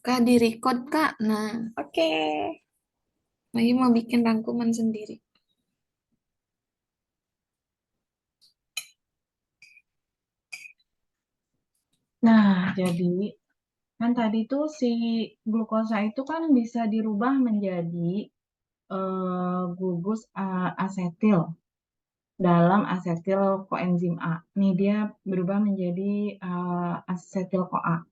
Kak, di record, Kak. Nah, Oke. lagi mau bikin rangkuman sendiri. Nah, jadi kan tadi tuh si glukosa itu kan bisa dirubah menjadi gugus asetil dalam asetil koenzim A. Nih dia berubah menjadi asetil CoA.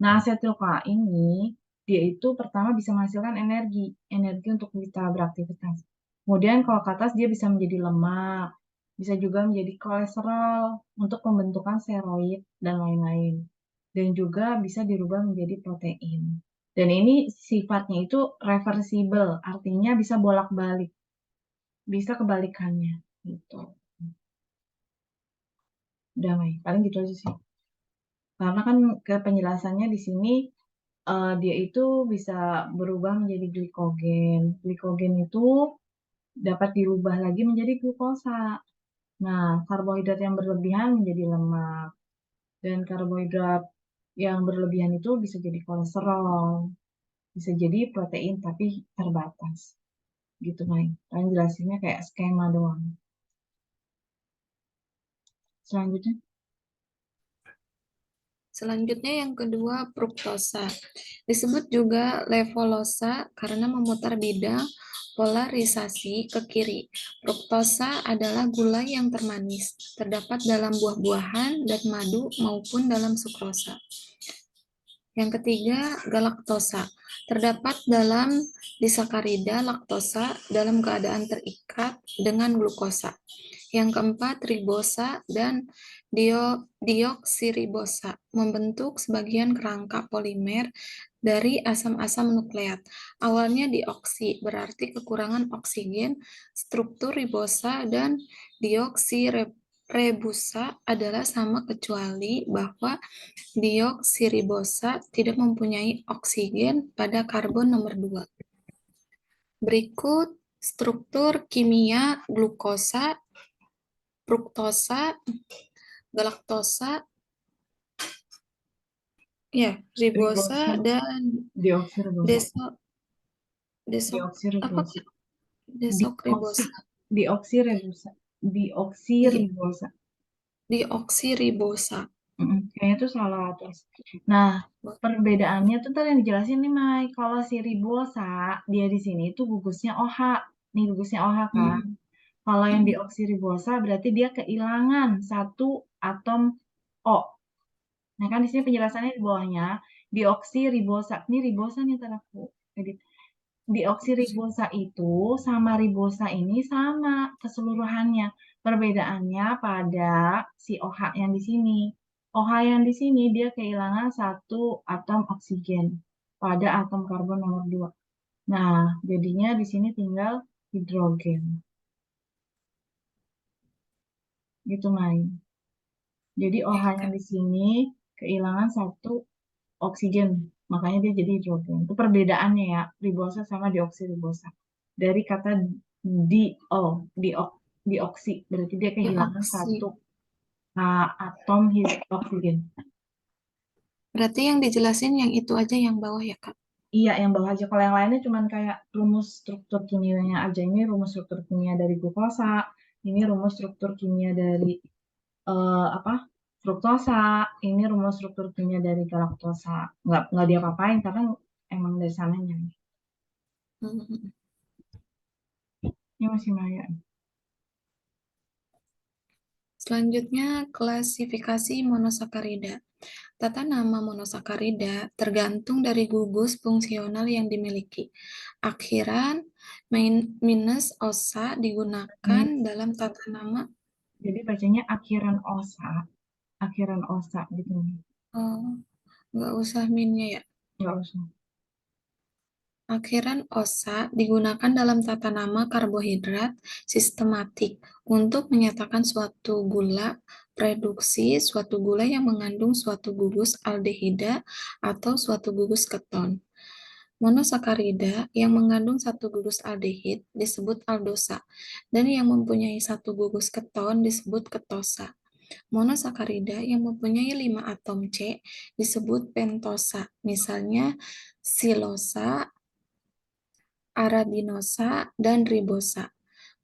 Nah, asetil CoA ini dia itu pertama bisa menghasilkan energi untuk kita beraktivitas. Kemudian kalau ke atas dia bisa menjadi lemak, bisa juga menjadi kolesterol untuk pembentukan steroid dan lain-lain. Dan juga bisa dirubah menjadi protein. Dan ini sifatnya itu reversible, artinya bisa bolak-balik, bisa kebalikannya gitu. Udah, Mai. Paling gitu aja sih. Karena kan ke penjelasannya di sini dia itu bisa berubah menjadi glikogen. Glikogen itu dapat dirubah lagi menjadi glukosa. Nah, karbohidrat yang berlebihan menjadi lemak. Dan karbohidrat yang berlebihan itu bisa jadi kolesterol, bisa jadi protein tapi terbatas. Gitu, Mai. Kalian jelasinnya kayak skema doang. Selanjutnya, Selanjutnya yang kedua, fruktosa. Disebut juga levolosa karena memutar bidang polarisasi ke kiri. Fruktosa adalah gula yang termanis, terdapat dalam buah-buahan dan madu maupun dalam sukrosa. Yang ketiga, galaktosa. Terdapat dalam disakarida laktosa dalam keadaan terikat dengan glukosa. Yang keempat, ribosa dan dioksiribosa membentuk sebagian kerangka polimer dari asam-asam nukleat. Awalnya dioksi, berarti kekurangan oksigen. Struktur ribosa dan dioksiribosa adalah sama kecuali bahwa dioksiribosa tidak mempunyai oksigen pada karbon nomor 2. Berikut struktur kimia glukosa, fruktosa, galaktosa, ya, ribosa ribosa, dan deoksiribosa, deso desok apa deoksiribosa, desokribosa. deoksiribosa, Iya, deoksiribosa. dioksiribosa. Kayaknya tuh salah terus. Nah, perbedaannya tuh tadi yang dijelasin nih, Mai. Kalau si ribosa, dia di sini tuh gugusnya OH. Nih gugusnya OH kan. Hmm. Kalau yang Hmm. dioksiribosa berarti dia kehilangan satu atom O. Nah, kan di sini penjelasannya di bawahnya. Dioksiribosa. Ini ribosa nih, ntar aku edit. Dioksiribosa itu sama ribosa ini sama keseluruhannya. Perbedaannya pada si OH yang di sini. OH yang di sini dia kehilangan satu atom oksigen pada atom karbon nomor 2. Nah, jadinya di sini tinggal hidrogen. Gitu, Mai. Jadi OH Oke, yang Kak. di sini kehilangan satu oksigen. Makanya dia jadi hidrogen. Itu perbedaannya ya, ribosa sama dioksiribosa. Dari kata dio, dio, dioksi, berarti dia kehilangan Dioksi. satu atom oksigen. Berarti yang dijelasin yang itu aja yang bawah ya, Kak? Iya, yang bawah aja. Kalau yang lainnya cuman kayak rumus struktur kimianya aja. Ini rumus struktur kimia dari glukosa. Ini rumus struktur kimia dari apa? Fruktosa. Ini rumus struktur kimia dari galaktosa. Nggak diapa-apain karena emang dari sananya. Hmm. Ini masih Maya. Selanjutnya, klasifikasi monosakarida. Tata nama monosakarida tergantung dari gugus fungsional yang dimiliki. Akhiran minus osa digunakan Min, dalam tata nama. jadi bacanya akhiran osa gitu. Oh, nggak usah minnya ya. Nggak usah. Akhiran osa digunakan dalam tata nama karbohidrat sistematik untuk menyatakan suatu gula reduksi, suatu gula yang mengandung suatu gugus aldehida atau suatu gugus keton. Monosakarida yang mengandung satu gugus aldehid disebut aldosa, dan yang mempunyai satu gugus keton disebut ketosa. Monosakarida yang mempunyai 5 atom C disebut pentosa. Misalnya silosa, arabinosa, dan ribosa.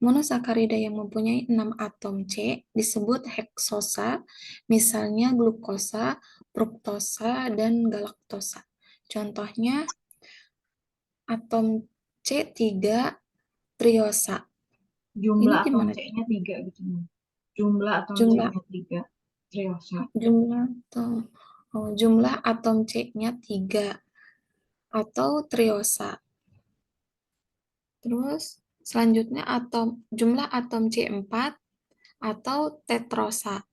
Monosakarida yang mempunyai 6 atom C disebut heksosa, misalnya glukosa, fruktosa, dan galaktosa. Contohnya atom C3 triosa. Ini Jumlah atom gimana? C-nya 3 gitu. Jumlah atom Jumlah C-nya 3. Triosa. jumlah atom jumlah atom C-nya 3 atau triosa. Terus selanjutnya jumlah atom C4 atau tetrosa.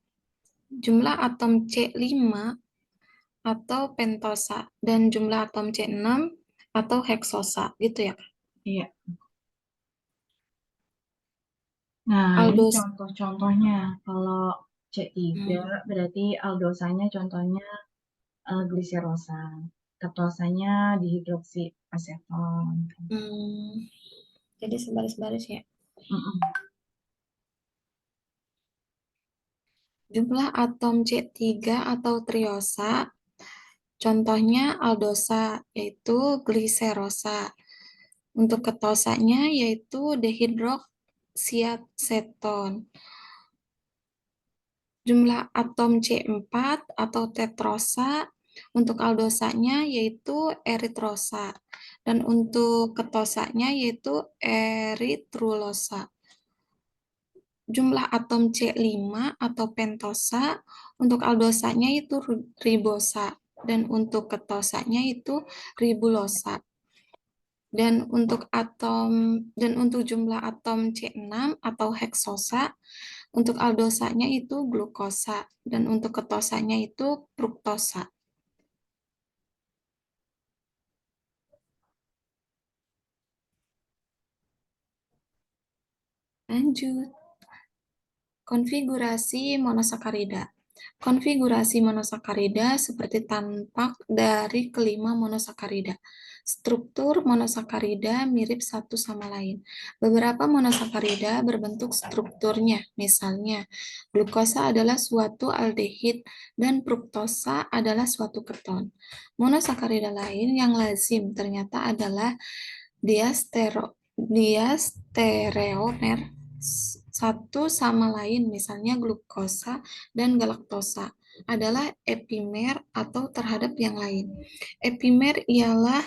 Jumlah atom C5 atau pentosa dan jumlah atom C6 atau heksosa gitu ya. Iya. Nah, ini Aldos contoh-contohnya. Kalau C3 hmm, berarti aldosanya contohnya gliserosa. Ketosanya dihidroksi aseton. hmm, jadi sebaris-baris ya. Mm-mm. Jumlah atom C3 atau triosa contohnya aldosa yaitu gliserosa. Untuk ketosanya yaitu dehidroksiaseton. Jumlah atom C4 atau tetrosa untuk aldosanya yaitu eritrosa. Dan untuk ketosanya yaitu eritrulosa. Jumlah atom C5 atau pentosa untuk aldosanya itu ribosa. Dan untuk ketosanya itu ribulosa. Dan untuk jumlah atom C6 atau heksosa, untuk aldosanya itu glukosa dan untuk ketosanya itu fruktosa. Lanjut, konfigurasi monosakarida. Konfigurasi monosakarida seperti tampak dari kelima monosakarida. Struktur monosakarida mirip satu sama lain. Beberapa monosakarida berbentuk strukturnya, misalnya glukosa adalah suatu aldehid dan fruktosa adalah suatu keton. Monosakarida lain yang lazim ternyata adalah diastereomer satu sama lain, misalnya glukosa dan galaktosa, adalah epimer atau terhadap yang lain. Epimer ialah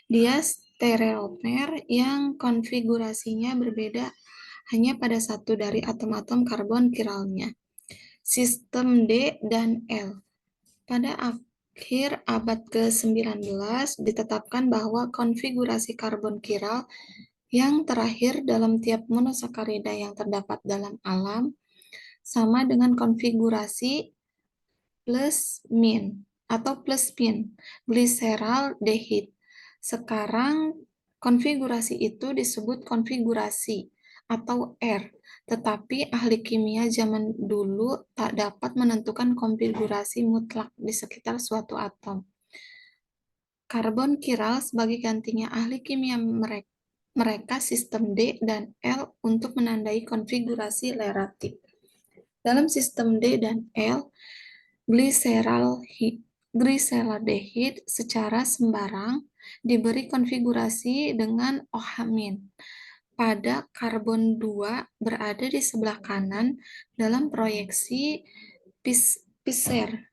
diastereomer yang konfigurasinya berbeda hanya pada satu dari atom-atom karbon kiralnya. Sistem D dan L. Pada akhir abad ke-19 ditetapkan bahwa konfigurasi karbon kiral yang terakhir dalam tiap monosakarida yang terdapat dalam alam sama dengan konfigurasi plus min atau plus min gliseraldehid. Sekarang konfigurasi itu disebut konfigurasi atau R, tetapi ahli kimia zaman dulu tak dapat menentukan konfigurasi mutlak di sekitar suatu atom. Karbon kiral sebagai gantinya ahli kimia mereka sistem D dan L untuk menandai konfigurasi relatif. Dalam sistem D dan L, gliseraldehid secara sembarang diberi konfigurasi dengan OH-. Pada karbon 2 berada di sebelah kanan dalam proyeksi Pisser.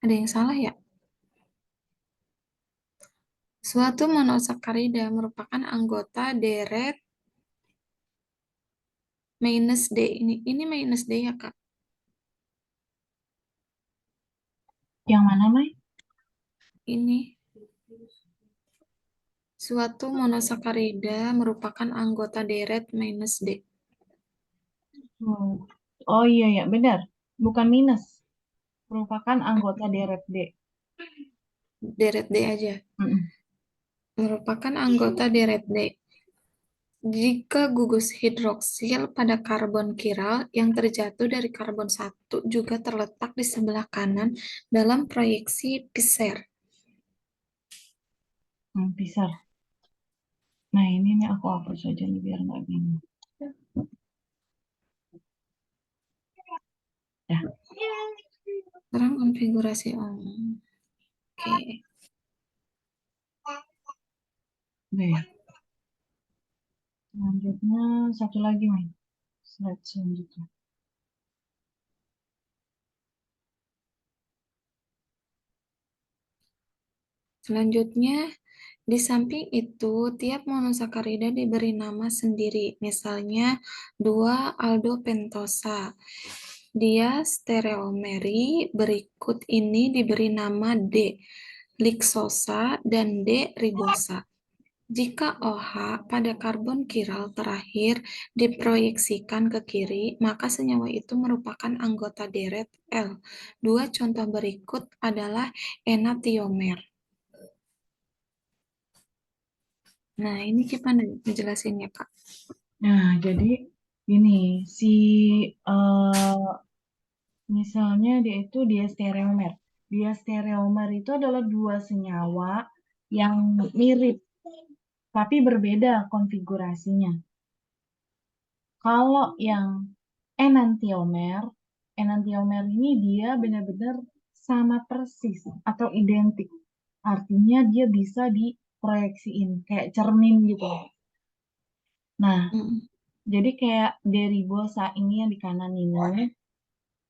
Ada yang salah ya? Suatu monosakarida merupakan anggota deret minus D. Ini minus D ya, Kak? Yang mana, Mai? Ini. Suatu monosakarida merupakan anggota deret minus D. Hmm. Oh iya ya, benar. Bukan minus. Merupakan anggota deret D. Deret D aja. Mm-mm. Merupakan anggota deret D. Jika gugus hidroksil pada karbon kiral yang terjatuh dari karbon 1 juga terletak di sebelah kanan dalam proyeksi Pisser. Pisah. Nah, ini nih aku hapus aja nih biar nggak bingung. Ya, Sekarang konfigurasi Oke. udah ya. Selanjutnya satu lagi, Mai. Slide selanjutnya. Selanjutnya, di samping itu, tiap monosakarida diberi nama sendiri. Misalnya, 2 aldopentosa. Dia stereomeri berikut ini diberi nama D. Liksosa dan D. ribosa. Jika OH pada karbon kiral terakhir diproyeksikan ke kiri, maka senyawa itu merupakan anggota deret L. Dua contoh berikut adalah enantiomer. Nah, ini gimana ngejelasinnya, Kak? Nah, jadi ini si eh, misalnya dia itu diastereomer. Diastereomer itu adalah dua senyawa yang mirip tapi berbeda konfigurasinya. Kalau yang enantiomer, enantiomer ini dia benar-benar sama persis atau identik. Artinya dia bisa diproyeksiin kayak cermin gitu. Nah, Mm, jadi kayak deribosa ini yang di kanan ini,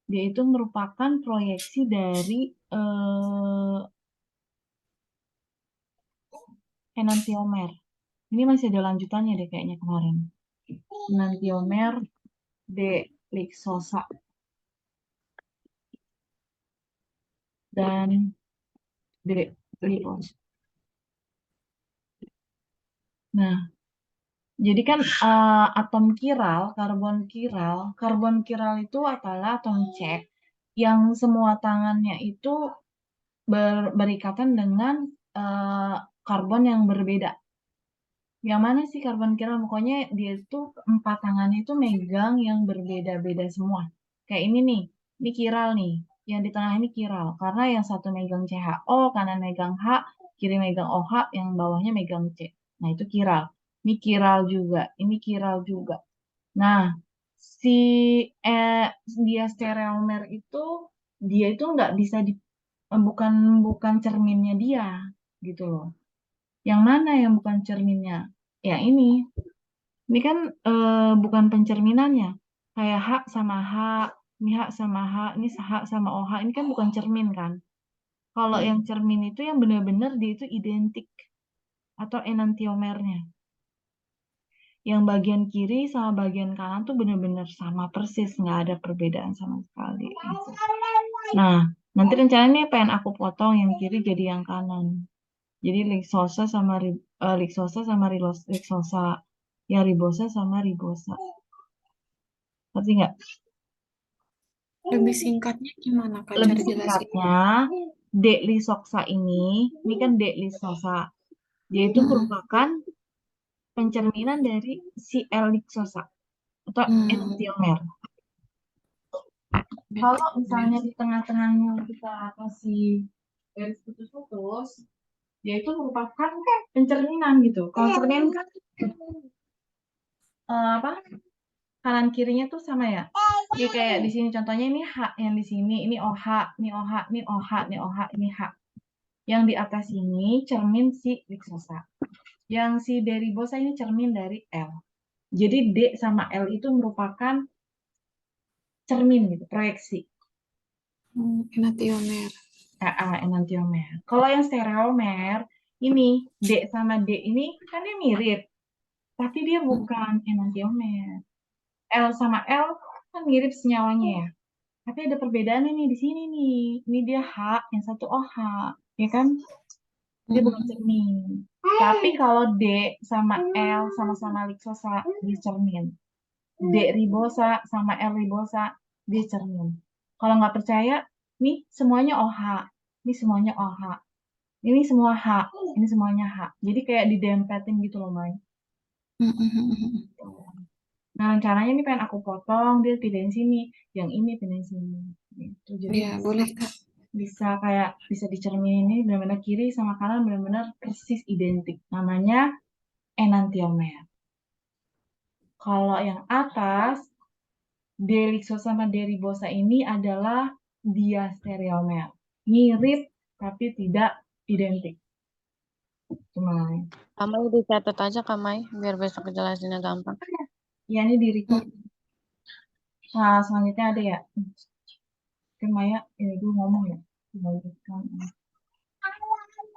dia itu merupakan proyeksi dari enantiomer. Ini masih ada lanjutannya deh kayaknya kemarin. Enantiomer D. lixosa dan D. liposa. Nah, jadi kan atom kiral, karbon kiral itu adalah atom C yang semua tangannya itu berikatan dengan eh, karbon yang berbeda. Yang mana sih karbon kiral? Pokoknya dia itu empat tangannya itu megang yang berbeda-beda semua. Kayak ini nih, ini kiral nih. Yang di tengah ini kiral. Karena yang satu megang CHO, kanan megang H, kiri megang OH, yang bawahnya megang C. Nah, itu kiral. Ini kiral juga, ini kiral juga. Nah, si eh, dia stereomer itu dia itu nggak bisa bukan bukan cerminnya dia gitu loh. Yang mana yang bukan cerminnya? Ya ini kan bukan pencerminannya. Kayak H sama H, ini H sama H, ini H sama OH, ini kan bukan cermin kan? Kalau mm, yang cermin itu yang benar-benar dia itu identik atau enantiomernya. Yang bagian kiri sama bagian kanan tuh benar-benar sama persis, nggak ada perbedaan sama sekali. Gitu. Nah, nanti rencananya pengen aku potong yang kiri jadi yang kanan. Jadi Lixosa sama Rixosa. Ya ribosa sama ribosa. Ngerti nggak? Lebih singkatnya gimana, Kak, Lebih cara jelasin? singkatnya, Delisoksa ini kan Delisoksa. Dia itu Mm, merupakan pencerminan dari si L-lixosa atau mm, enantiomer. berarti Kalau ya. misalnya di tengah-tengahnya kita kasih garis putus-putus, dia itu merupakan pencerminan gitu. Kalau cermin kan apa kanan kirinya tuh sama ya. Jadi kayak di sini contohnya ini H yang di sini, ini OH, ini OH, ini OH, ini OH, ini H. Yang di atas ini cermin si Lixosa. Yang si Deribosa ini cermin dari L. Jadi D sama L itu merupakan cermin gitu, proyeksi. Enantiomer. Enantiomer. Kalau yang stereomer, ini D sama D ini kan dia mirip, tapi dia Mm, bukan enantiomer. L sama L kan mirip senyawanya ya. Tapi ada perbedaannya nih di sini nih. Ini dia H, yang satu OH, ya kan? Dia bukan mm, cermin. Tapi kalau D sama L sama-sama liksosa, dia cermin. D ribosa sama L ribosa, dia cermin. Kalau nggak percaya, nih semuanya OH. Ini semuanya OH. Ini semua H. Ini semuanya H. Jadi kayak didempetin gitu loh, Mai. mm, mm, mm, mm. Nah, rencananya ini pengen aku potong, dia pindahin sini. Yang ini pindahin sini. Gitu. Jadi Ya, boleh, Kak. bisa kayak bisa dicerminin ini benar-benar kiri sama kanan benar-benar persis identik. Namanya enantiomer. Kalau yang atas Deliksosa sama deribosa ini adalah diastereomer. Mirip tapi tidak identik. Cuma lain. Kamai dicatat aja Kamai, biar besok jelasinnya gampang. Ya, ini di record. Nah, selanjutnya ada ya. Oke, Maya, ini dulu ngomong ya.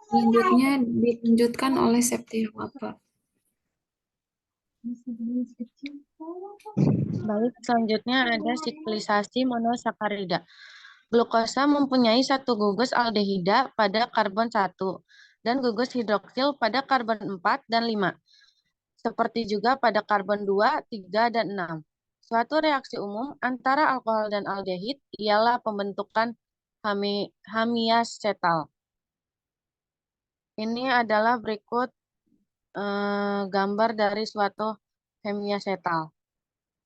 Selanjutnya dilanjutkan oleh Septiawaka. Baik, selanjutnya ada siklisasi monosakarida. Glukosa mempunyai satu gugus aldehida pada karbon 1 dan gugus hidroksil pada karbon 4 dan 5. Seperti juga pada karbon 2, 3, dan 6. Suatu reaksi umum antara alkohol dan aldehid ialah pembentukan hemiacetal. Ini adalah berikut gambar dari suatu hemiacetal.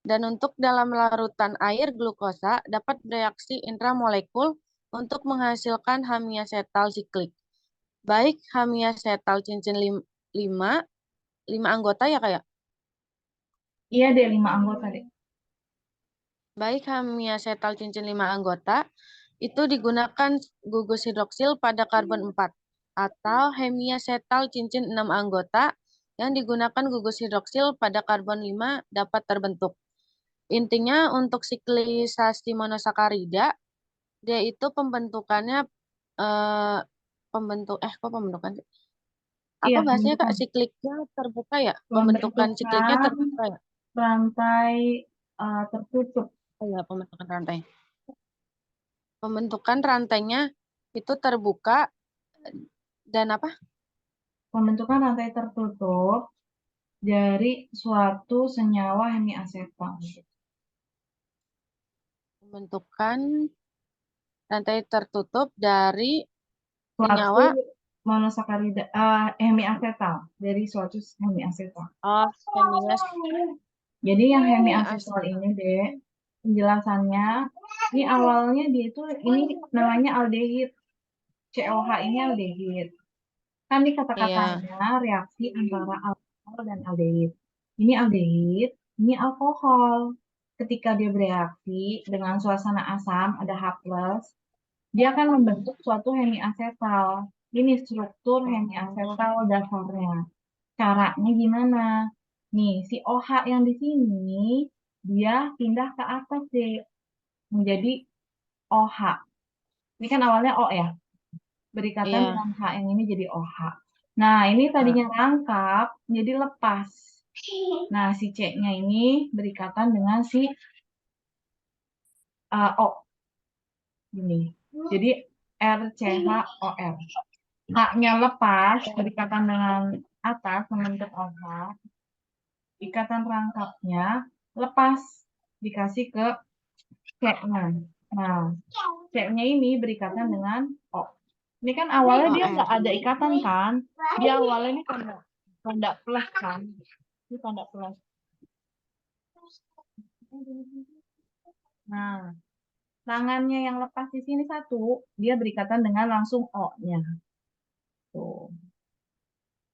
Dan untuk dalam larutan air glukosa dapat bereaksi intramolekul untuk menghasilkan hemiacetal siklik. Baik hemiacetal cincin 5 anggota ya kayak? Iya deh, 5 anggota deh. Baik hemiacetal cincin 5 anggota itu digunakan gugus hidroksil pada karbon 4 atau hemiacetal cincin 6 anggota yang digunakan gugus hidroksil pada karbon 5 dapat terbentuk. Intinya untuk siklisasi monosakarida dia itu pembentukannya kok pembentukan sih? Apa Iya, bahasanya Kak? Sikliknya terbuka ya? Pembentukan sikliknya terbuka ya? rantai tertutup. Oh ya, pembentukan rantai. Pembentukan rantainya itu terbuka dan apa? Pembentukan rantai tertutup dari suatu senyawa hemiasetal. Pembentukan rantai tertutup dari Suatu senyawa monosakarida hemiasetal dari suatu hemiasetal. hemias. Jadi yang hemiasetal Hemiasetal. ini deh penjelasannya ini awalnya dia itu ini namanya aldehid. COH ini aldehid. Kan di kata-katanya reaksi antara alkohol dan aldehid. Ini aldehid, ini alkohol. Ketika dia bereaksi dengan suasana asam ada H+, dia akan membentuk suatu hemiasetal. Ini struktur hemiasetal dasarnya. Caranya gimana? Nih, si OH yang di sini dia pindah ke atas deh menjadi OH. Ini kan awalnya O ya. Berikatan dengan H yang ini jadi OH. Nah, ini tadinya rangkap jadi lepas. Nah, si C-nya ini berikatan dengan si O. Gini. Jadi RCHOR. H-nya lepas berikatan dengan atas membentuk OH. Ikatan rangkapnya lepas dikasih ke C-nya. Nah, C-nya ini berikatan dengan O. Ini kan awalnya dia nggak ada ikatan kan? Dia awalnya ini tanda plus kan? Ini tanda plus. Nah, tangannya yang lepas di sini satu, dia berikatan dengan langsung O-nya. Tuh.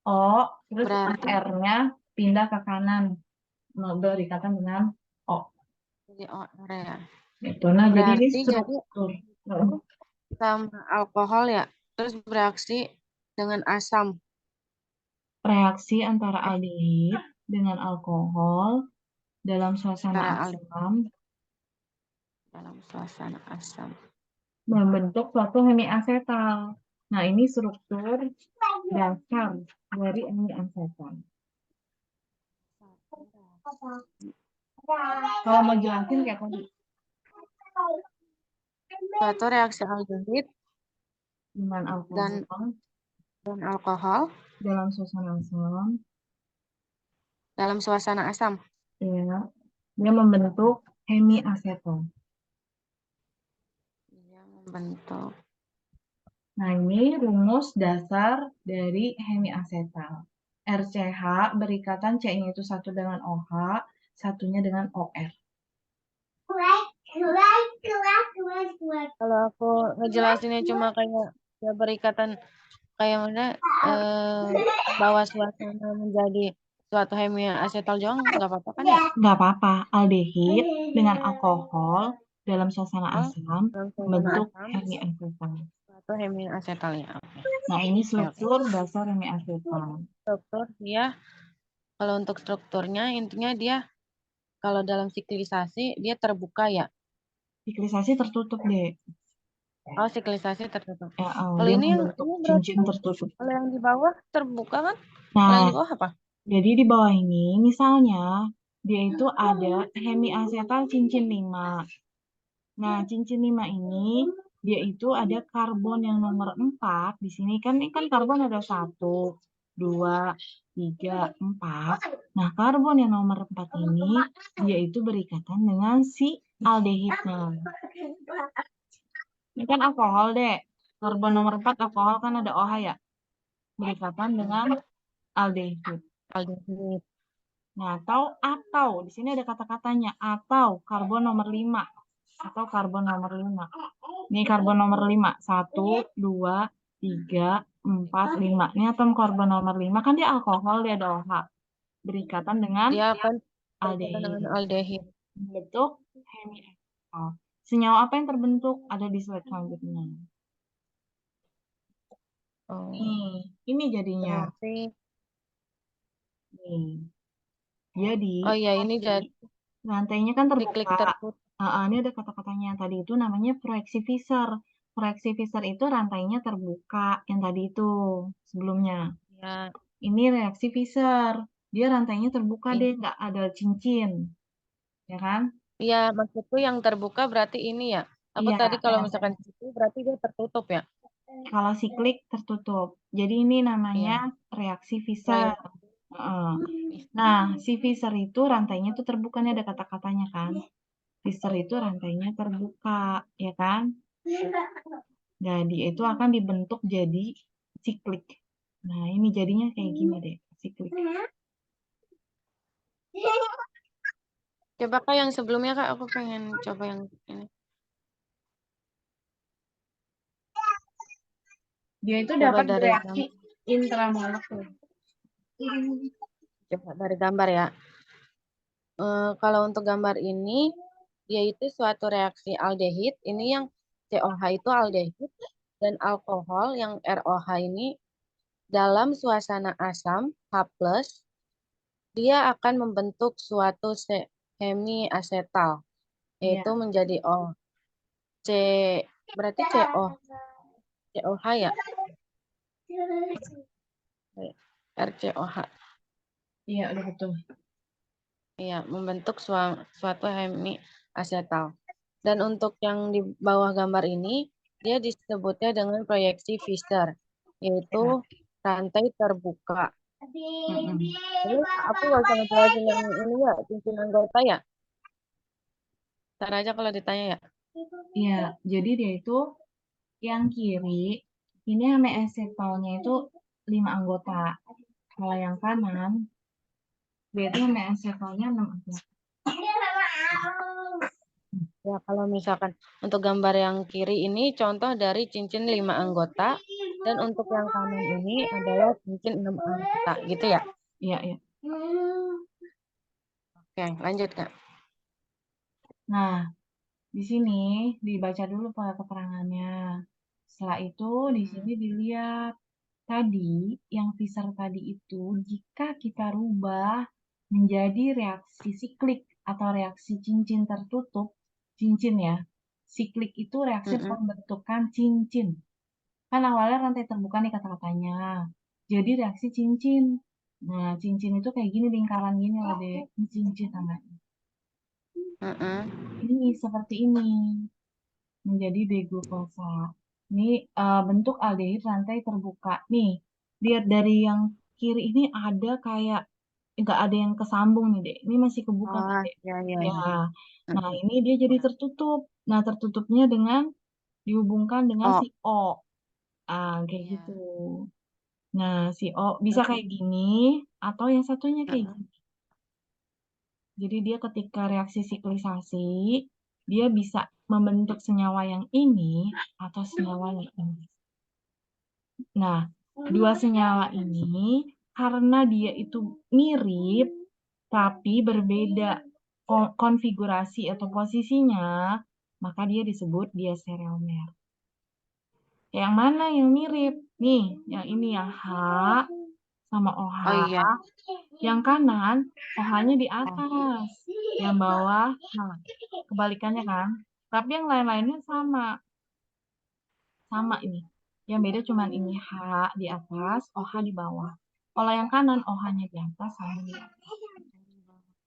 O, terus R-nya pindah ke kanan. Berikatan dengan O. Jadi OR ya. Itu. Nah, jadi ini Berarti struktur. sama alkohol ya, terus bereaksi dengan asam. Reaksi antara aldehid dengan alkohol dalam suasana asam membentuk suatu hemiasetal. Nah, ini struktur dasar dari hemiasetal. Kalau mau jelasin kayak tadi. Suatu reaksi aldehid Dengan alkohol dan alkohol dalam suasana asam. Dalam suasana asam. Ya, dia membentuk hemiasetal. Dia membentuk. Nah, ini rumus dasar dari hemiasetal. RCH berikatan C-nya itu satu dengan OH, satunya dengan OR. Kalau aku ngejelasinnya cuma kayak ya berikatan kayak mana bawa suasana menjadi suatu hemiasetal doang nggak apa-apa kan ya? Nggak apa-apa, aldehid dengan alkohol dalam suasana Oh, asam dalam suasana membentuk asam hemiasetal. suatu hemiasetal ya. Oke. Nah, ini Oke, oke. struktur dasar hemiasetal. Struktur dia, kalau untuk strukturnya intinya dia kalau dalam siklisasi dia terbuka ya. Siklisasi tertutup, Dek. Oh, siklisasi tertutup. Ya, Kalau dia ini yang membentuk ini berarti cincin tertutup. kalau yang di bawah terbuka kan? Kalau yang Nah, di bawah apa? jadi di bawah ini, misalnya, dia itu ada hemiasetal cincin 5. Nah, cincin 5 ini, dia itu ada karbon yang nomor 4. Di sini kan, ini kan karbon ada 1, 2, 3, 4. Nah, karbon yang nomor 4 ini, dia itu berikatan dengan si aldehidnya. Ini kan alkohol, Dek. Karbon nomor 4 alkohol kan ada OH ya. Berikatan dengan aldehid. Aldehid. Nah, atau di sini ada kata-katanya atau karbon nomor 5 atau karbon nomor 5. Ini karbon nomor 5. 1 2 3 4 5. Ini atom karbon nomor 5 kan dia alkohol, dia ada OH. Berikatan dengan Dia akan berkaitan aldehid. dengan aldehid. Bentuk hemiasetal. Senyawa apa yang terbentuk ada di slide selanjutnya. Oh, Ini jadinya. berarti Nih. Jadi, oh iya ini jadi rantainya kan diklik terbuka. tertutup Ini ada kata-katanya tadi itu namanya proeksi Fischer. Proeksi Fischer itu rantainya terbuka yang tadi itu sebelumnya. ya. Ini reaksi Fischer. Dia rantainya terbuka Iya, deh, nggak ada cincin. Ya kan? iya, maksudku yang terbuka berarti ini ya. Aku Iya, tadi kalau reaksi. misalkan itu berarti dia tertutup ya. Kalau siklik tertutup. Jadi ini namanya Iya. reaksi Fischer. Proyeksi. Heeh. Nah, si Fischer itu rantainya tuh terbuka nih ada kata-katanya kan. Fischer itu rantainya terbuka, ya kan? Nah, dia itu akan dibentuk jadi siklik. Nah, ini jadinya kayak gini deh, siklik. Coba Kak yang sebelumnya Kak, aku pengen coba yang ini. Dia itu Coba dapat dari bereaksi intramolekul. coba dari gambar ya. Kalau untuk gambar ini, yaitu suatu reaksi aldehid. Ini yang COH itu aldehid dan alkohol yang ROH ini dalam suasana asam H+, dia akan membentuk suatu hemiasetal, Iya, yaitu menjadi O. C berarti COH ya? RCOH. iya udah betul. Iya, membentuk suatu hemiasetal. Dan untuk yang di bawah gambar ini, dia disebutnya dengan proyeksi Fischer, yaitu Ya. rantai terbuka. Mm-mm. Ini aku nggak usah ngejelasin yang ini ya, cincin anggota ya. Ntar aja kalau ditanya ya. Iya, jadi dia itu yang kiri, ini hemiasetalnya itu 5 anggota. Kalau yang kanan, dia itu hemiasetalnya 6 anggota. Ya, kalau misalkan untuk gambar yang kiri ini contoh dari cincin 5 anggota, dan untuk yang kanan ini adalah cincin 6 anggota, gitu ya. Iya, iya. Oke, lanjut Kak. Nah, di sini dibaca dulu pada keterangannya. Setelah itu di sini dilihat tadi yang Fischer tadi itu jika kita rubah menjadi reaksi siklik atau reaksi cincin tertutup, cincin ya. Siklik itu reaksi Mm-mm. pembentukan cincin. Kan awalnya rantai terbuka nih kata-katanya. Jadi reaksi cincin. Nah, cincin itu kayak gini lingkaran gini loh deh. Ini cincin namanya. Mm-mm. Ini seperti ini. Menjadi deglukosa. Ini bentuk aldehid rantai terbuka. Nih, lihat dari yang kiri ini ada kayak nggak ada yang kesambung nih, Dek. Ini masih kebuka kan, Oh, Dek? ya, ya, Ya. ya. Nah, Mm-mm. ini dia jadi tertutup. Nah, tertutupnya dengan dihubungkan dengan Oh, si O. Kayak gitu. iya. Nah, si O bisa kayak Mm-mm. gini atau yang satunya kayak Mm-mm. gini. Jadi dia ketika reaksi siklisasi, dia bisa membentuk senyawa yang ini atau senyawa yang ini. Nah, dua senyawa ini karena dia itu mirip tapi berbeda konfigurasi atau posisinya, maka dia disebut diastereomer. Yang mana yang mirip? Nih, yang ini yang H sama OH. Oh iya. Yang kanan OH-nya di Oh, atas, yang bawah kebalikannya kan. Tapi yang lain-lainnya sama ini. Yang beda cuman ini H di atas, OH di bawah. Kalau yang kanan OH-nya di atas, sama di bawah.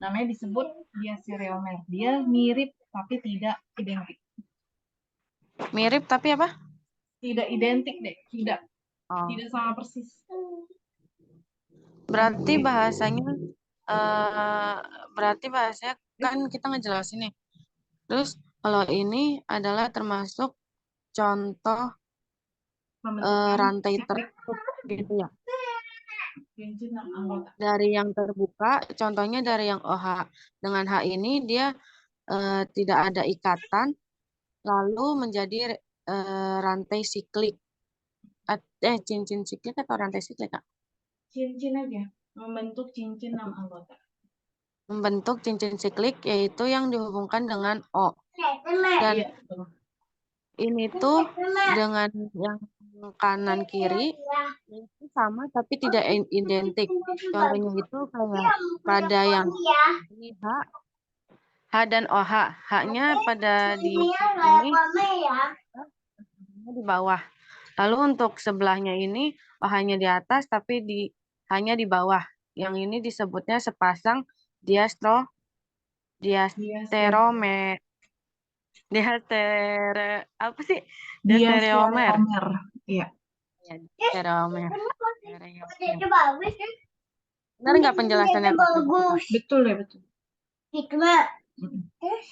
Namanya disebut diastereomer. Dia mirip tapi tidak identik. mirip tapi apa? Tidak identik deh, tidak Oh, sama persis. berarti bahasanya kan kita ngejelasin nih. Terus kalau ini adalah termasuk contoh Pembentukan rantai tertutup gitu ya. cincin anggota. Dari yang terbuka, contohnya dari yang OH. Dengan H ini dia tidak ada ikatan, lalu menjadi rantai siklik. Cincin siklik atau rantai siklik, Kak? Cincin aja, membentuk cincin 6 anggota. Membentuk cincin siklik yaitu yang dihubungkan dengan O. Dan Iya, betul. ini tuh dengan yang kanan kiri itu sama tapi tidak identik. Contohnya itu kayak pada yang ini H dan OH. H-nya pada di ini di bawah. Lalu untuk sebelahnya ini OH-nya di atas tapi hanya di bawah. Yang ini disebutnya sepasang diastereomer. Apa sih? Diastereomer. Diastereomer. Iya. Ya, diastereomer. Benar nggak penjelasannya, Kak? Betul ya, betul. Terus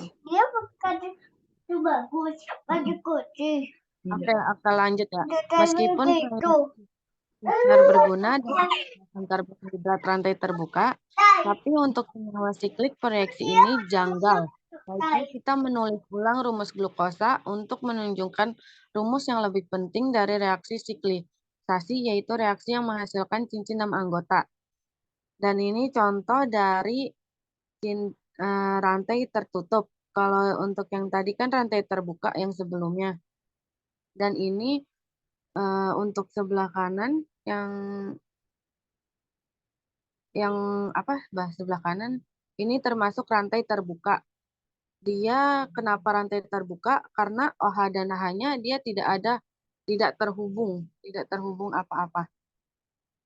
dia bukan itu bagus, baju putih. Oke, lanjut ya. Meskipun Gitu. benar berguna dalam karbohidrat rantai terbuka, tapi untuk senyawa siklik proyeksi ini janggal. Baiknya kita menulis ulang rumus glukosa untuk menunjukkan rumus yang lebih penting dari reaksi siklisasi, yaitu reaksi yang menghasilkan cincin 6 anggota. Dan ini contoh dari rantai tertutup. Kalau untuk yang tadi kan rantai terbuka yang sebelumnya. Dan ini untuk sebelah kanan yang sebelah kanan ini termasuk rantai terbuka. Dia kenapa rantai terbuka? Karena OH dan H-nya dia tidak terhubung apa-apa.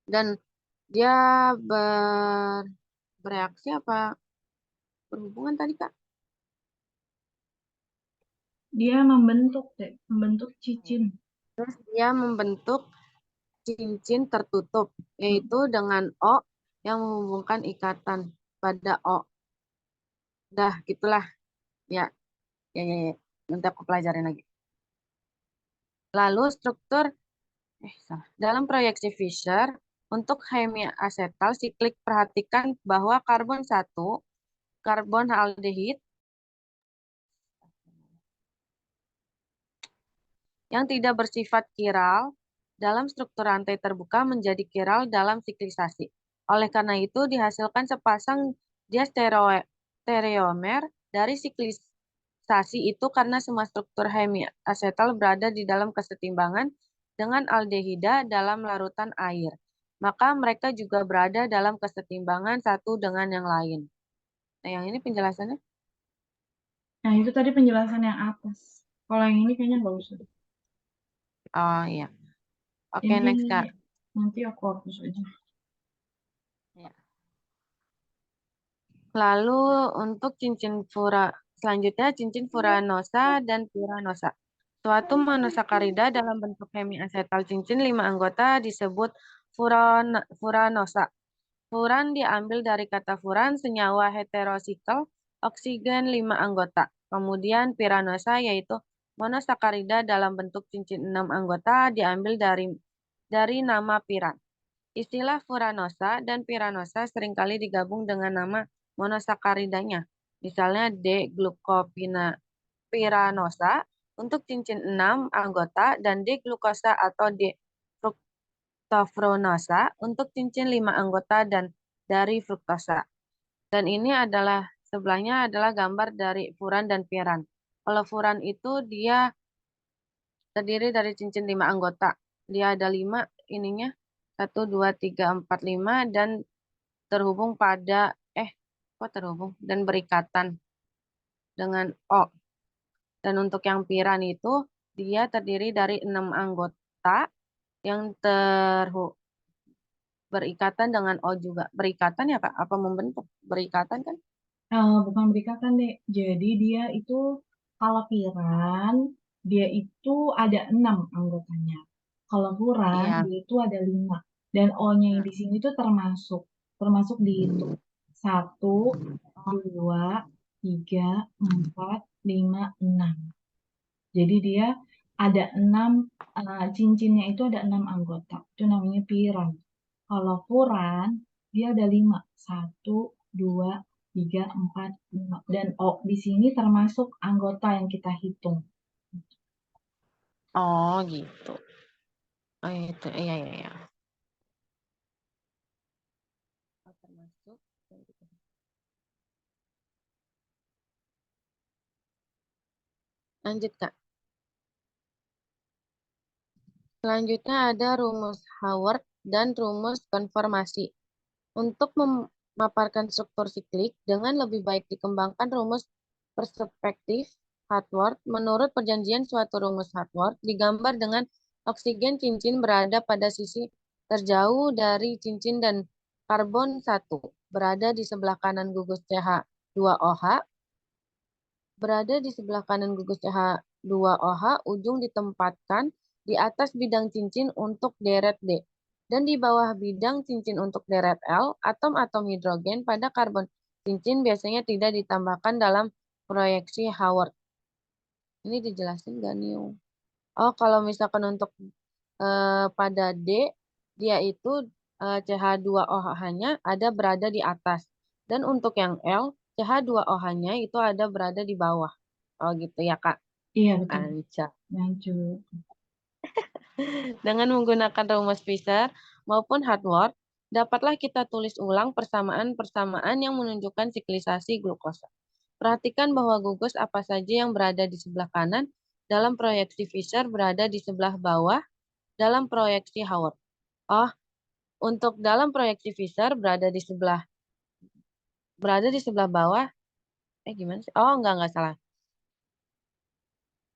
Dan dia bereaksi apa berhubungan tadi, Kak? Dia membentuk cincin. Terus dia membentuk cincin tertutup, yaitu dengan O yang menghubungkan ikatan pada O. Dah, gitulah. Ya. Nanti aku pelajarin lagi. Lalu struktur, dalam proyeksi Fischer, untuk hemia asetal siklik perhatikan bahwa karbon 1, karbon aldehid, yang tidak bersifat kiral dalam struktur rantai terbuka menjadi kiral dalam siklisasi. Oleh karena itu, dihasilkan sepasang diastereomer dari siklisasi itu karena semua struktur hemia asetal berada di dalam kesetimbangan dengan aldehida dalam larutan air. Maka mereka juga berada dalam kesetimbangan satu dengan yang lain. Nah, yang ini penjelasannya? Nah, itu tadi penjelasan yang atas. Kalau yang ini kayaknya nggak usah. Oh iya. Oke, Ini next, Kak. nanti aku hapus aja. Ya. Lalu untuk selanjutnya cincin furanosa dan piranosa. Suatu monosakarida dalam bentuk hemiasetal cincin 5 anggota disebut furanosa. Furan diambil dari kata furan, senyawa heterosikel, oksigen 5 anggota. Kemudian piranosa yaitu monosakarida dalam bentuk cincin 6 anggota diambil dari nama piran. Istilah furanosa dan piranosa seringkali digabung dengan nama monosakaridanya. Misalnya D-glukopiranosa untuk cincin 6 anggota dan D-glukosa atau tofronosa untuk cincin 5 anggota dan dari fruktosa. Dan ini adalah sebelahnya adalah gambar dari furan dan piran. Kalau furan itu dia terdiri dari cincin 5 anggota. Dia ada 5 ininya. 1, 2, 3, 4, 5 dan terhubung pada kok terhubung dan berikatan dengan O. Dan untuk yang piran itu dia terdiri dari 6 anggota yang berikatan dengan O juga. Berikatan ya Kak? Apa membentuk? Berikatan kan? Bukan berikatan deh. Jadi dia itu kalau piran dia itu ada 6 anggotanya. Kalau furan Iya. dia itu ada 5. Dan O-nya yang Nah, di sini itu termasuk dihitung 1, 2, 3, 4, 5, 6. Jadi dia ada 6 cincinnya itu ada 6 anggota. Itu namanya piran. Kalau furan dia ada 5. 1, 2, 3, 4, 5. Dan di sini termasuk anggota yang kita hitung. oh gitu. Oh itu, iya iya iya. Oh, termasuk. Lanjut Kak. Selanjutnya ada rumus Howard dan rumus konformasi. Untuk memaparkan struktur siklik dengan lebih baik dikembangkan rumus perspektif Howard. Menurut perjanjian suatu rumus Howard digambar dengan oksigen cincin berada pada sisi terjauh dari cincin dan karbon 1 berada di sebelah kanan gugus CH2OH. Berada di sebelah kanan gugus CH2OH, ujung ditempatkan di atas bidang cincin untuk deret D. Dan di bawah bidang cincin untuk deret L, atom-atom hidrogen pada karbon cincin biasanya tidak ditambahkan dalam proyeksi Howard. Ini dijelasin nggak nih? Oh, kalau misalkan untuk pada D, dia itu CH2OH-nya ada berada di atas. Dan untuk yang L, CH2OH-nya itu ada berada di bawah. Oh gitu ya, Kak. Iya, betul. Lancar. Lanjut. Dengan menggunakan rumus Fisher maupun Howard, dapatlah kita tulis ulang persamaan-persamaan yang menunjukkan siklisasi glukosa. Perhatikan bahwa gugus apa saja yang berada di sebelah kanan dalam proyeksi Fisher berada di sebelah bawah dalam proyeksi Howard. Oh, untuk dalam proyeksi Fisher berada di sebelah bawah. Gimana sih? Oh, enggak salah.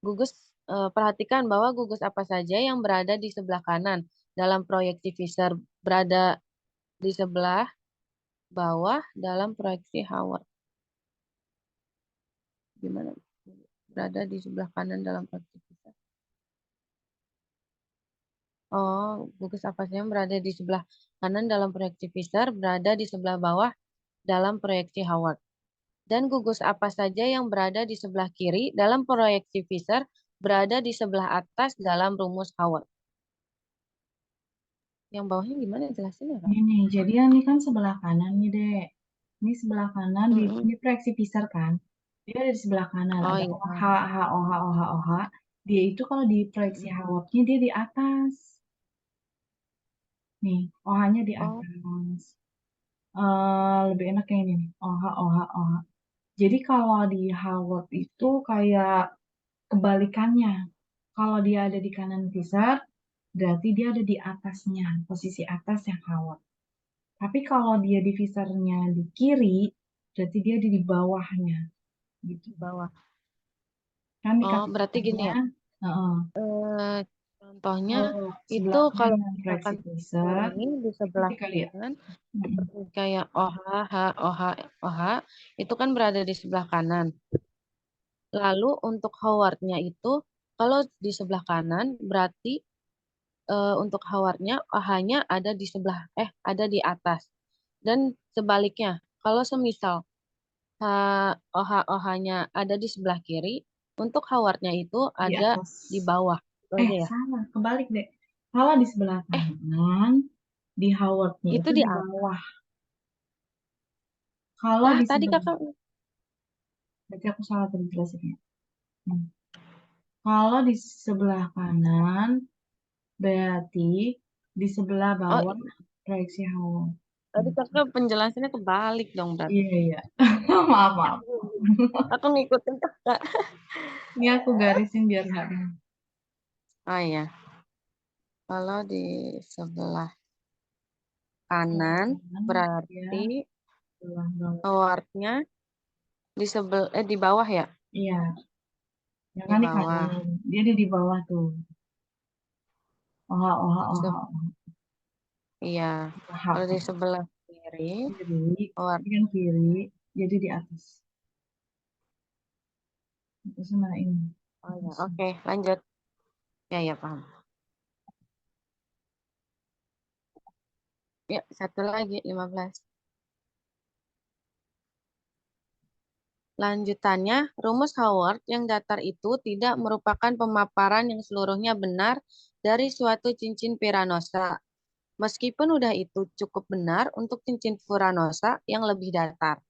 Gugus perhatikan bahwa gugus apa saja yang berada di sebelah kanan dalam proyeksi Fisher berada di sebelah bawah dalam proyeksi Howard. Gimana? Berada di sebelah kanan dalam proyeksi Fisher. Oh, gugus apa saja yang berada di sebelah kanan dalam proyeksi Fisher berada di sebelah bawah dalam proyeksi Howard. Dan gugus apa saja yang berada di sebelah kiri dalam proyeksi Fisher berada di sebelah atas dalam rumus Howard. Yang bawahnya gimana jelasin ya, Kak? Ini, jadi yang ini kan sebelah kanan nih, Dek. Ini sebelah kanan, ini proyeksi Fisher kan. Dia ada di sebelah kanan, Oh ada iya. OH, H, OH, OH, OH. Dia itu kalau di proyeksi Howard-nya dia di atas. Nih, OH-nya di Oh, atas. Lebih enak yang ini nih, OH, OH, OH. Jadi kalau di Howard itu kayak kebalikannya. Kalau dia ada di kanan Fisher, berarti dia ada di atasnya, posisi atas yang Howard. Tapi kalau dia di Fisher-nya di kiri, berarti dia ada di bawahnya. Gitu. di bawah. Kan di Oh, berarti gini ya. Contohnya kalau itu sebelah kalau kanan proyeksi misalkan Fisher, ini di itu sebelah kali ya. kanan seperti kayak OH, OH, OH itu kan berada di sebelah kanan. Lalu untuk Howard-nya itu kalau di sebelah kanan berarti untuk Howard-nya OH-nya ada di atas. Dan sebaliknya, kalau semisal OH-OH-nya ada di sebelah kiri, untuk Howard-nya itu Di ada atas. di bawah. Itu aja ya. Salah, kebalik deh. Kalau di sebelah kanan, di Howard-nya Itu itu di di atas. bawah. Kalau Lah, di tadi sebelah, kakak. berarti aku salah tadi jelasinnya. Kalau di sebelah kanan, berarti di sebelah Oh, bawah proyeksi Howard. tadi kakak penjelasannya kebalik dong berarti. Iya, iya. Maaf, maaf. Aku ngikutin kakak. Ini aku garisin biar nggak. Oh iya. Kalau di sebelah kanan Kanan, berarti ya, sebelah bawah. Howard-nya di bawah ya? Iya, Di jangan di bawah. kanan. Dia di bawah tuh. Oha, oha, Se- oha, oha. iya. Oha, Kalau di sebelah kiri, kiri, Howard. ini kan kiri, jadi di atas. Itu sama ini. Oh ya, oke, lanjut. Ya, ya, paham. Ya, satu lagi, 15. Lanjutannya, rumus Howard yang datar itu tidak merupakan pemaparan yang seluruhnya benar dari suatu cincin Piranosa. Meskipun udah itu cukup benar untuk cincin Furanosa yang lebih datar.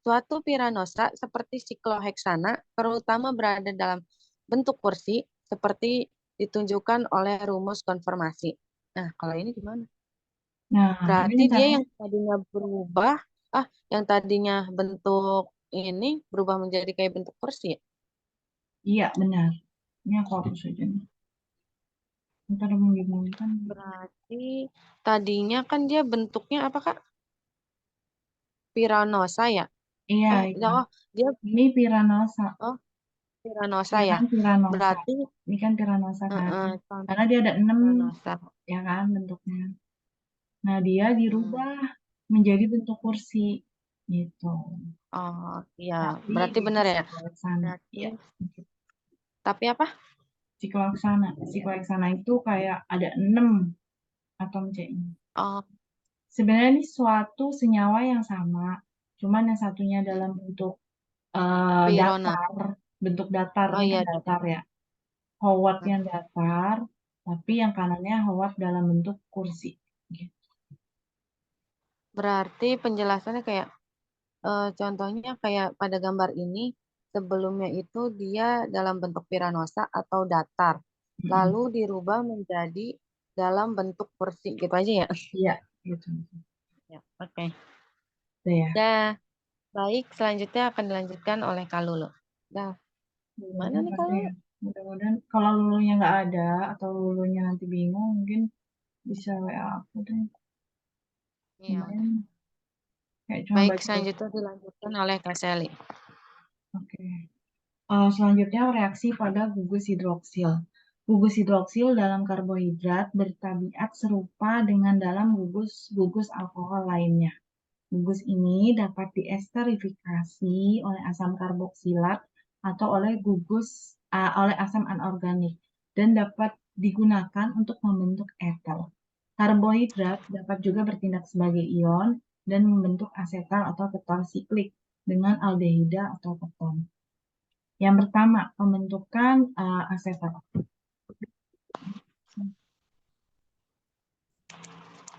Suatu Piranosa seperti sikloheksana terutama berada dalam bentuk kursi seperti ditunjukkan oleh rumus konformasi. Nah, kalau ini gimana? Nah, ini Berarti dia caranya. yang tadinya berubah, yang tadinya bentuk ini berubah menjadi kayak bentuk kursi ya? Iya, benar. Ini aku hapus aja nih. Ntar membingungkan. Berarti tadinya kan dia bentuknya apa Kak? Piranosa ya? Iya, Eh, iya. oh, dia Ini Piranosa. oh Piranosa Iya ya. kan Piranosa. Berarti Ini kan Piranosa kan. contoh Karena dia ada 6, Piranosa. ya kan bentuknya. Nah, dia Hmm. dirubah menjadi bentuk kursi. Gitu. Oh iya, Tapi berarti dia itu benar ya. sikloheksana. Berarti Iya. tapi apa? Sikloheksana. Sikloheksana itu kayak ada 6 atom C-nya. Oh, Sebenarnya ini suatu senyawa yang sama. Cuman yang satunya dalam bentuk Pirona. datar. Bentuk datar. Oh Ini iya, kan datar ya. Howard Nah, yang datar. Tapi yang kanannya Howard dalam bentuk kursi. Gitu. berarti penjelasannya kayak contohnya kayak pada gambar ini sebelumnya itu dia dalam bentuk piranosa atau datar, lalu Mm-mm. dirubah menjadi dalam bentuk kursi gitu aja ya. Iya, gitu. Ya, oke. Udah ya. Dah, baik. Selanjutnya akan dilanjutkan oleh Kalulu. Dah, mana Mudah-mudahan nih ada Kalulu? ya. Mudah-mudahan kalau lulunya nggak ada atau lulunya nanti bingung, mungkin bisa WA aku deh. Iya, udah. Lumayan kayak cuma Baik, baca. selanjutnya dilanjutkan oleh Kak Seli. Oke. Selanjutnya reaksi pada gugus hidroksil. Gugus hidroksil dalam karbohidrat bertabiat serupa dengan dalam gugus alkohol lainnya. Gugus ini dapat diesterifikasi oleh asam karboksilat atau oleh asam anorganik dan dapat digunakan untuk membentuk eter. Karbohidrat dapat juga bertindak sebagai ion dan membentuk asetal atau keton siklik dengan aldehida atau keton. Yang pertama, pembentukan asetat.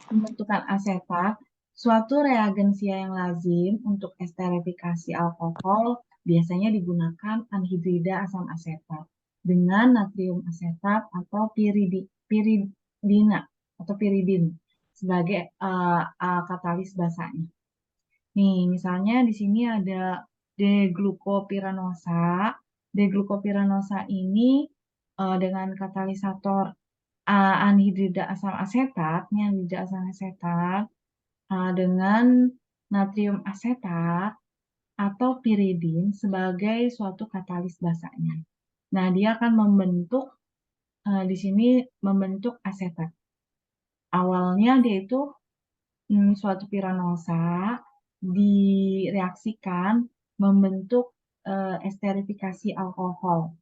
Pembentukan asetat, suatu reagensia yang lazim untuk esterifikasi alkohol biasanya digunakan anhidrida asam asetat dengan natrium asetat atau piridina atau piridin sebagai katalis basanya. Nih, misalnya di sini ada D-glukopiranosa. D-glukopiranosa ini dengan katalisator anhidrida asam asetat, ini anhidrida asam asetat dengan natrium asetat atau piridin sebagai suatu katalis basanya. Nah, dia akan membentuk di sini membentuk asetat. Awalnya dia itu suatu piranosa direaksikan membentuk esterifikasi alkohol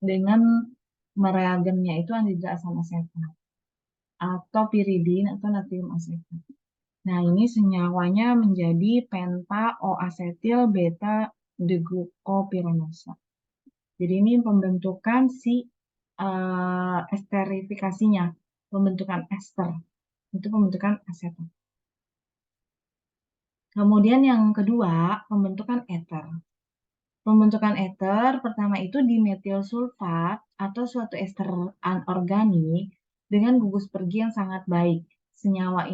dengan mereagennya itu anhidrida asam asetat atau piridin atau natrium asetat. Nah, ini senyawanya menjadi penta-O-asetil beta deglucopiranosa. Jadi ini pembentukan si esterifikasinya, pembentukan ester. Itu pembentukan asetat. Kemudian yang kedua, pembentukan eter. Pembentukan eter pertama itu dimetil sulfat atau suatu ester anorganik dengan gugus pergi yang sangat baik. Senyawa ini